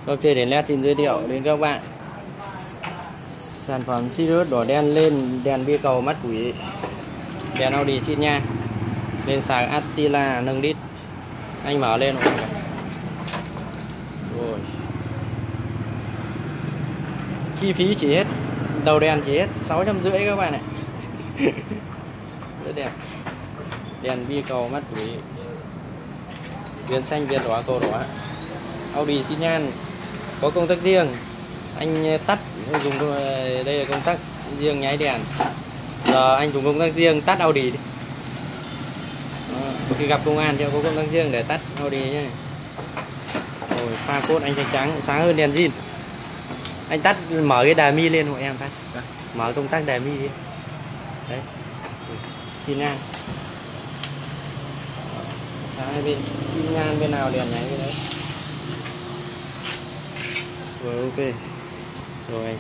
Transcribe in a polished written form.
Ok, đến led xin giới thiệu đến các bạn sản phẩm Sirius đỏ đen lên đèn bi cầu mắt quỷ, đèn Audi xịn nha, lên sạc Attila nâng đít. Anh mở lên rồi, chi phí chỉ hết, đầu đèn chỉ hết 650 các bạn ạ. Rất đẹp, đèn bi cầu mắt quỷ, viền xanh viền đỏ cầu đỏ, Audi xi nhan, có công tắc riêng. Anh tắt dùng đây là công tắc riêng nháy đèn. Giờ anh dùng công tắc riêng tắt Audi đi. Khi gặp công an thì có công tắc riêng để tắt Audi nhé. Rồi pha cốt anh trắng sáng hơn đèn zin. Anh tắt mở cái đà mi lên hộ em phát. Mở công tắc đà mi đi. Đấy. Xin nhan. Hai bên xin nhan bên nào đèn nháy bên đấy. Rồi ok. Rồi